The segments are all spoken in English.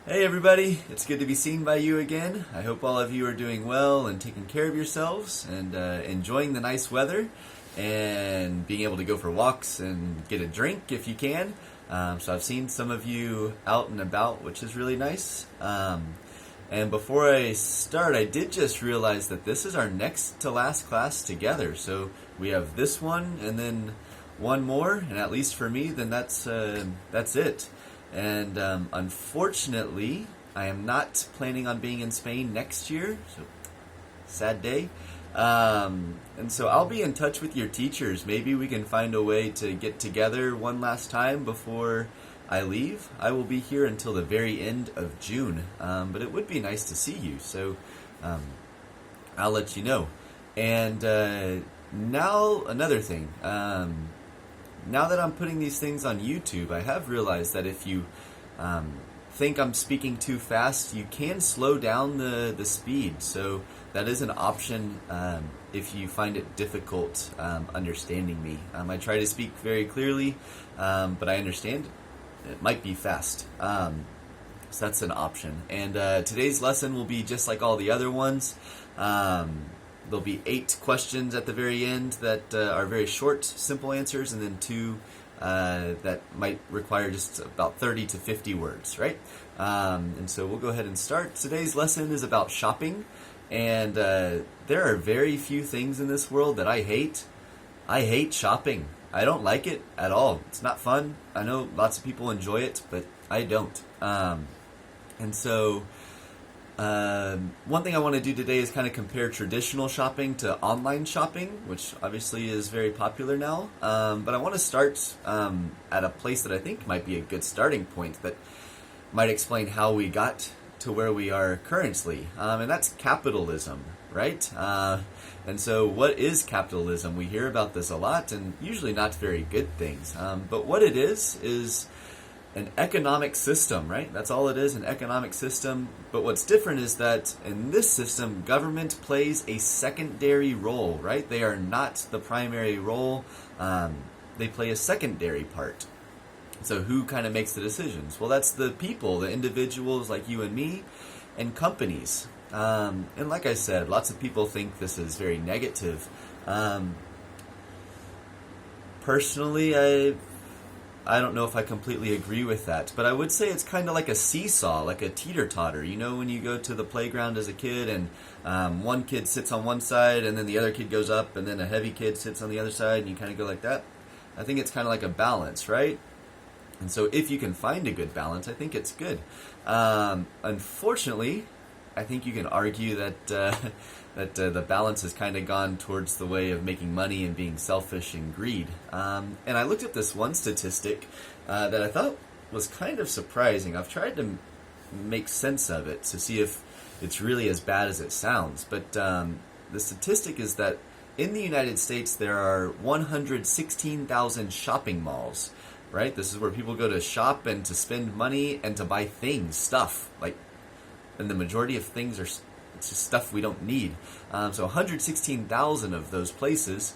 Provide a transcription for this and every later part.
Hey everybody, it's good to be seen by you again. I hope all of you are doing well and taking care of yourselves and enjoying the nice weather and being able to go for walks and get a drink if you can. So I've seen some of you out and about, which is really nice. And before I start, I did just realize that this is our next to last class together. So we have this one and then one more, and at least for me, then that's it. And unfortunately, I am not planning on being in Spain next year, so sad day. And so I'll be in touch with your teachers. Maybe we can find a way to get together one last time before I leave. I will be here until the very end of June, but it would be nice to see you, so I'll let you know. And now another thing. Now that I'm putting these things on YouTube, I have realized that if you think I'm speaking too fast, you can slow down the speed. So that is an option if you find it difficult understanding me. I try to speak very clearly, but I understand it might be fast. So that's an option. And today's lesson will be just like all the other ones. There'll be 8 questions at the very end that are very short, simple answers, and then 2 that might require just about 30 to 50 words, right? And so we'll go ahead and start. Today's lesson is about shopping, and there are very few things in this world that I hate. I hate shopping. I don't like it at all. It's not fun. I know lots of people enjoy it, but I don't. And so one thing I want to do today is kind of compare traditional shopping to online shopping, which obviously is very popular now. But I want to start at a place that I think might be a good starting point that might explain how we got to where we are currently. And that's capitalism, right? And so what is capitalism? We hear about this a lot, and usually not very good things. But what it is an economic system, right? That's all it is, an economic system. But what's different is that in this system, government plays a secondary role, right? They are not the primary role. They play a secondary part. So who kind of makes the decisions? Well, that's the people, the individuals like you and me, and companies. And like I said, lots of people think this is very negative. Personally, I don't know if I completely agree with that, but I would say it's kind of like a seesaw, like a teeter-totter. You know, when you go to the playground as a kid and one kid sits on one side and then the other kid goes up and then a heavy kid sits on the other side and you kind of go like that? I think it's kind of like a balance, right? And so if you can find a good balance, I think it's good. Unfortunately, I think you can argue that the balance has kind of gone towards the way of making money and being selfish and greed. And I looked at this one statistic that I thought was kind of surprising. I've tried to make sense of it to see if it's really as bad as it sounds. But the statistic is that in the United States there are 116,000 shopping malls, right? This is where people go to shop and to spend money and to buy things, stuff, and the majority of things are it's just stuff we don't need. So 116,000 of those places,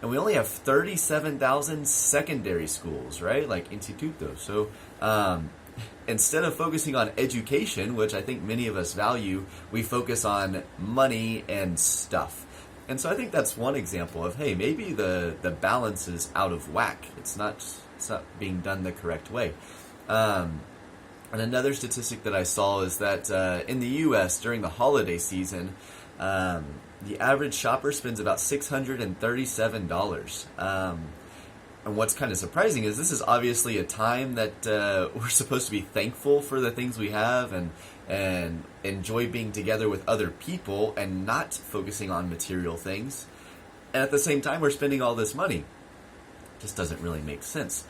and we only have 37,000 secondary schools, right? Like institutos. So instead of focusing on education, which I think many of us value, we focus on money and stuff. And so I think that's one example of, hey, maybe the balance is out of whack. It's not being done the correct way. And another statistic that I saw is that in the U.S. during the holiday season, the average shopper spends about $637. And what's kind of surprising is this is obviously a time that we're supposed to be thankful for the things we have and enjoy being together with other people and not focusing on material things. And at the same time, we're spending all this money. Just doesn't really make sense.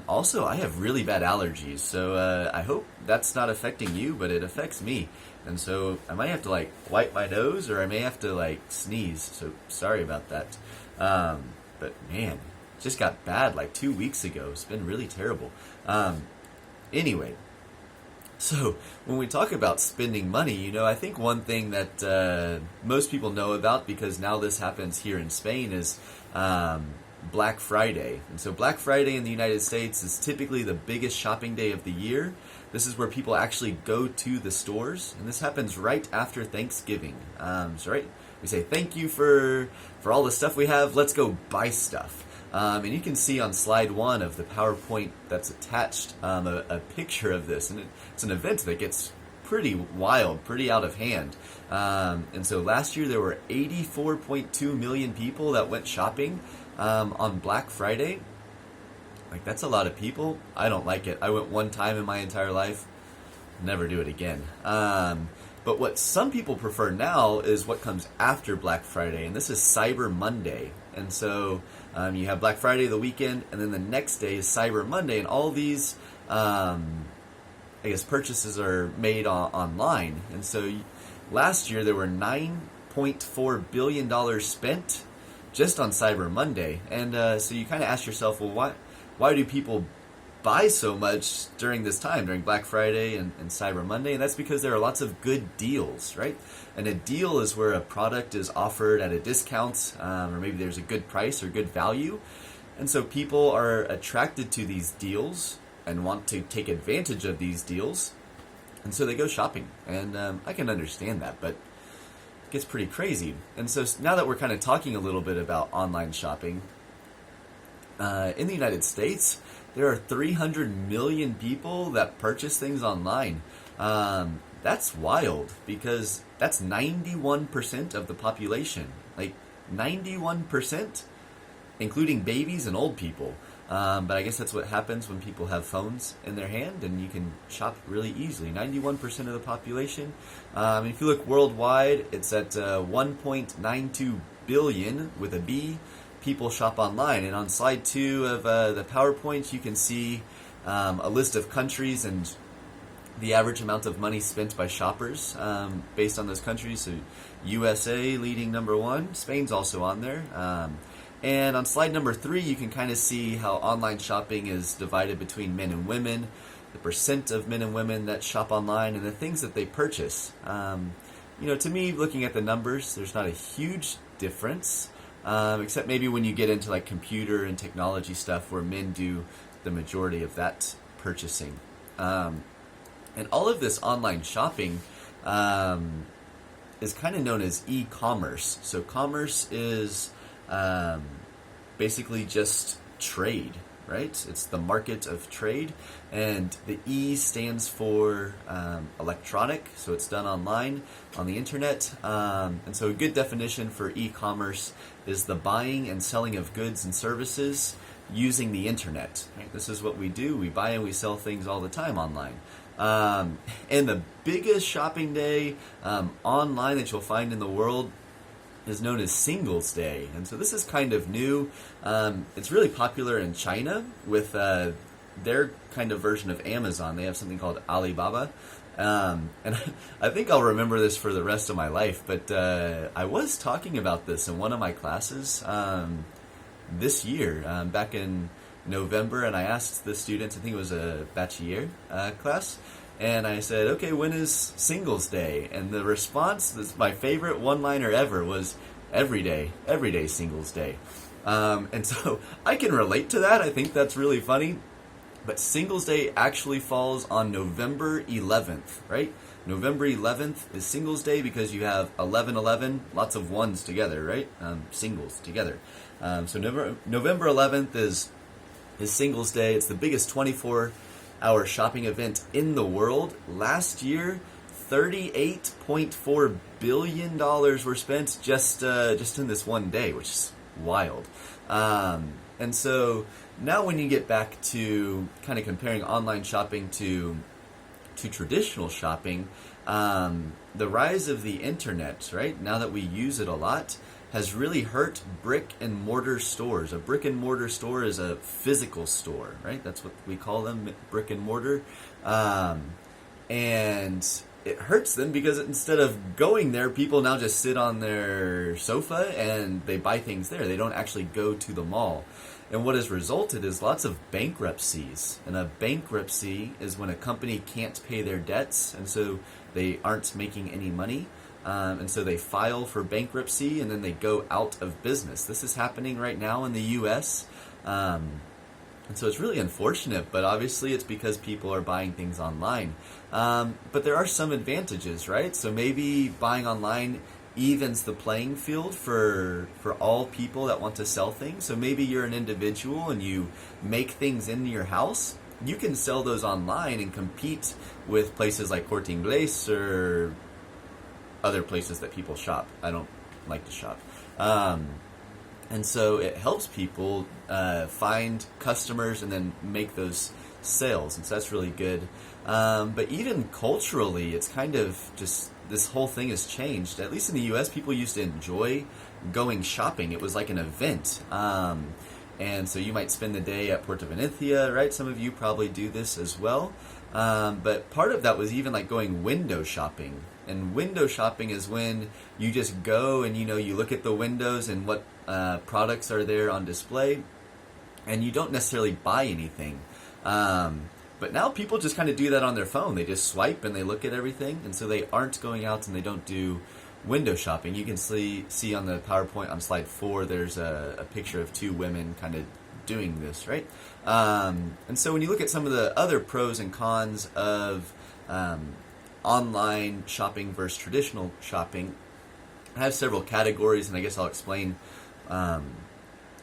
Also, I have really bad allergies, so I hope that's not affecting you, but it affects me. And so I might have to wipe my nose, or I may have to sneeze. So sorry about that. But man, it just got bad 2 weeks ago. It's been really terrible. Anyway, so when we talk about spending money, I think one thing that most people know about, because now this happens here in Spain, is Black Friday. And so Black Friday in the United States is typically the biggest shopping day of the year. This is where people actually go to the stores, and this happens right after Thanksgiving. So right, we say thank you for all the stuff we have. Let's go buy stuff. And you can see on slide 1 of the PowerPoint that's attached a picture of this, and it's an event that gets pretty wild, pretty out of hand. And so last year there were 84.2 million people that went shopping on Black Friday. Like, that's a lot of people. I don't like it. I went one time in my entire life. Never do it again. But what some people prefer now is what comes after Black Friday, and this is Cyber Monday. And so you have Black Friday, the weekend, and then the next day is Cyber Monday, and all these, purchases are made online. And so last year there were $9.4 billion spent just on Cyber Monday. And so you kind of ask yourself, well, why do people buy so much during this time, during Black Friday and Cyber Monday? And that's because there are lots of good deals, right? And a deal is where a product is offered at a discount, or maybe there's a good price or good value. And so people are attracted to these deals and want to take advantage of these deals. And so they go shopping. And I can understand that, but it gets pretty crazy. And so now that we're kind of talking a little bit about online shopping, in the United States, there are 300 million people that purchase things online. That's wild, because that's 91% of the population. Like, 91%, including babies and old people. But I guess that's what happens when people have phones in their hand, and you can shop really easily. 91% of the population. If you look worldwide, it's at 1.92 billion with a B. People shop online, and on slide 2 of the PowerPoint you can see a list of countries and the average amount of money spent by shoppers based on those countries. So USA leading number 1, Spain's also on there, and on slide number 3 you can kind of see how online shopping is divided between men and women, the percent of men and women that shop online, and the things that they purchase. To me, looking at the numbers, there's not a huge difference. Except maybe when you get into like computer and technology stuff, where men do the majority of that purchasing. And all of this online shopping is kind of known as e-commerce. So commerce is basically just trade, right? It's the market of trade, and the E stands for electronic, so it's done online on the internet. And so a good definition for e-commerce is the buying and selling of goods and services using the internet. Right? This is what we do. We buy and we sell things all the time online. And the biggest shopping day online that you'll find in the world is known as Singles Day. And so this is kind of new. It's really popular in China with their kind of version of Amazon. They have something called Alibaba. And I think I'll remember this for the rest of my life, but I was talking about this in one of my classes this year, back in November, and I asked the students, I think it was a bachiller class, and I said, okay, when is Singles Day? And the response, this my favorite one-liner ever, was every day Singles Day. And so I can relate to that. I think that's really funny. But Singles Day actually falls on November 11th, right? November 11th is Singles Day because you have 11/11, lots of ones together, right? Singles together. So November 11th is Singles Day. It's the biggest 24-hour shopping event in the world. Last year, $38.4 billion were spent just in this one day, which is wild. And so now when you get back to kind of comparing online shopping to traditional shopping, the rise of the internet, right, now that we use it a lot, has really hurt brick and mortar stores. A brick and mortar store is a physical store, right? That's what we call them, brick and mortar. And it hurts them because instead of going there, people now just sit on their sofa and they buy things there. They don't actually go to the mall. And what has resulted is lots of bankruptcies. And a bankruptcy is when a company can't pay their debts, and so they aren't making any money. And so they file for bankruptcy, and then they go out of business. This is happening right now in the U.S. And so it's really unfortunate, but obviously it's because people are buying things online. But there are some advantages, right? So maybe buying online evens the playing field for all people that want to sell things. So maybe you're an individual and you make things in your house. You can sell those online and compete with places like Corte Inglés or other places that people shop. I don't like to shop. And so it helps people find customers and then make those sales. And so that's really good. But even culturally, it's kind of just, this whole thing has changed. At least in the US, people used to enjoy going shopping. It was like an event. And so you might spend the day at Puerto Venecia, right? Some of you probably do this as well. But part of that was even like going window shopping. And window shopping is when you just go and, you look at the windows and what products are there on display, and you don't necessarily buy anything. But now people just kind of do that on their phone. They just swipe and they look at everything, and so they aren't going out and they don't do window shopping. You can see on the PowerPoint on slide 4, there's a picture of 2 women kind of doing this, right? And so when you look at some of the other pros and cons of online shopping versus traditional shopping, I have several categories, and I guess I'll explain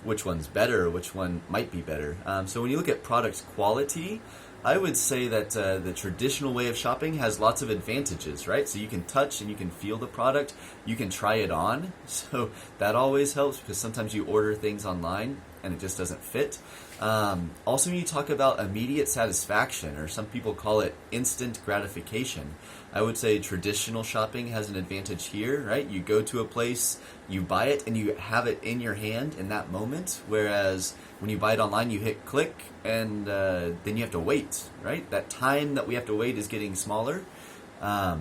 which one's better or which one might be better. So when you look at product quality, I would say that the traditional way of shopping has lots of advantages, right? So you can touch and you can feel the product. You can try it on. So that always helps, because sometimes you order things online and it just doesn't fit. Also, when you talk about immediate satisfaction, or some people call it instant gratification, I would say traditional shopping has an advantage here, right? You go to a place, you buy it, and you have it in your hand in that moment, whereas when you buy it online, you hit click, and then you have to wait, right? That time that we have to wait is getting smaller, but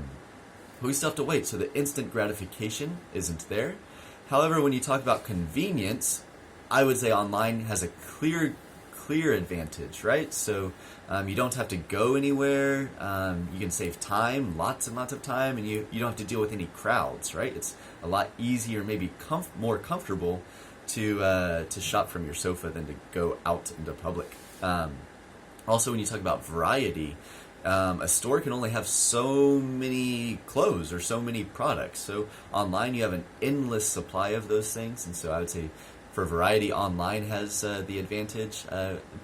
we still have to wait, so the instant gratification isn't there. However, when you talk about convenience, I would say online has a clear advantage, right? So you don't have to go anywhere. You can save time, lots and lots of time, and you don't have to deal with any crowds, right? It's a lot easier, maybe more comfortable to shop from your sofa than to go out into public. Also, when you talk about variety, a store can only have so many clothes or so many products. So online, you have an endless supply of those things, and so I would say for variety, online has the advantage.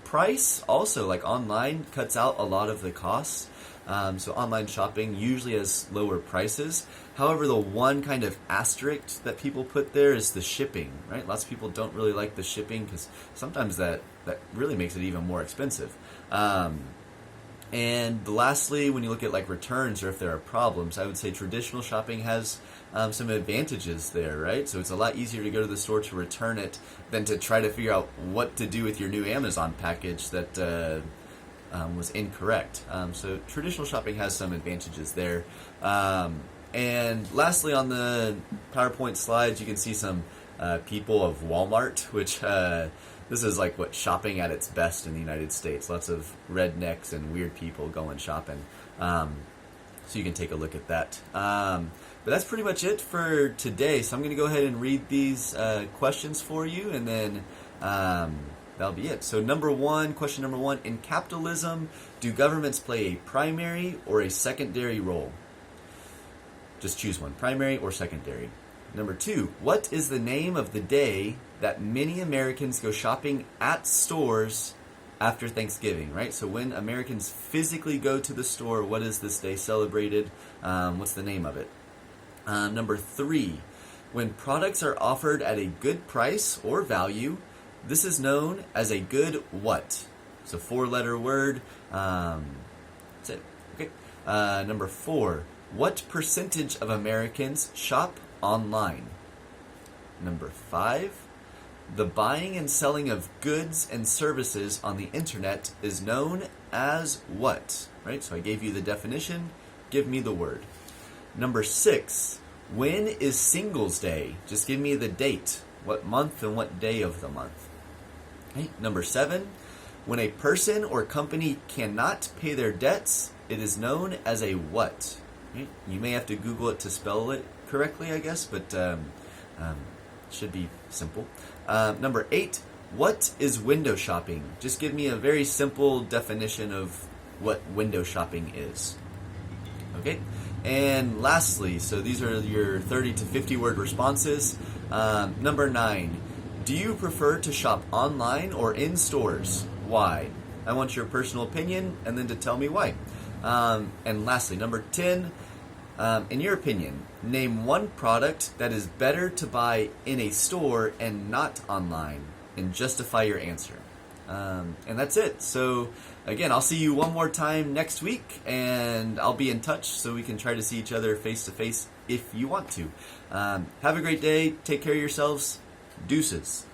Price also, like online, cuts out a lot of the costs. So online shopping usually has lower prices. However, the one kind of asterisk that people put there is the shipping, right? Lots of people don't really like the shipping because sometimes that really makes it even more expensive. And lastly, when you look at like returns or if there are problems, I would say traditional shopping has some advantages there, right? So it's a lot easier to go to the store to return it than to try to figure out what to do with your new Amazon package that was incorrect. So traditional shopping has some advantages there. And lastly, on the PowerPoint slides, you can see some people of Walmart, which this is like what shopping at its best in the United States. Lots of rednecks and weird people going shopping. So you can take a look at that. But that's pretty much it for today. So I'm going to go ahead and read these questions for you, and then that'll be it. So question number one, in capitalism, do governments play a primary or a secondary role? Just choose one, primary or secondary. Number 2, what is the name of the day that many Americans go shopping at stores after Thanksgiving, right? So when Americans physically go to the store, what is this day celebrated? What's the name of it? Number 3, when products are offered at a good price or value, this is known as a good what? It's a 4-letter word. That's it. Okay. Number 4, what percentage of Americans shop online? Number 5, the buying and selling of goods and services on the internet is known as what? Right? So I gave you the definition. Give me the word. Number 6, when is Singles Day? Just give me the date. What month and what day of the month? Okay. Number 7, when a person or company cannot pay their debts, it is known as a what? Okay. You may have to Google it to spell it correctly, I guess, but should be simple. Number 8, What is window shopping? Just give me a very simple definition of what window shopping is. Okay? And lastly, so these are your 30 to 50 word responses. Number 9, do you prefer to shop online or in stores? Why? I want your personal opinion and then to tell me why. And lastly, number 10, in your opinion, name one product that is better to buy in a store and not online, and justify your answer. And that's it. So again, I'll see you one more time next week, and I'll be in touch so we can try to see each other face to face if you want to. Have a great day. Take care of yourselves. Deuces.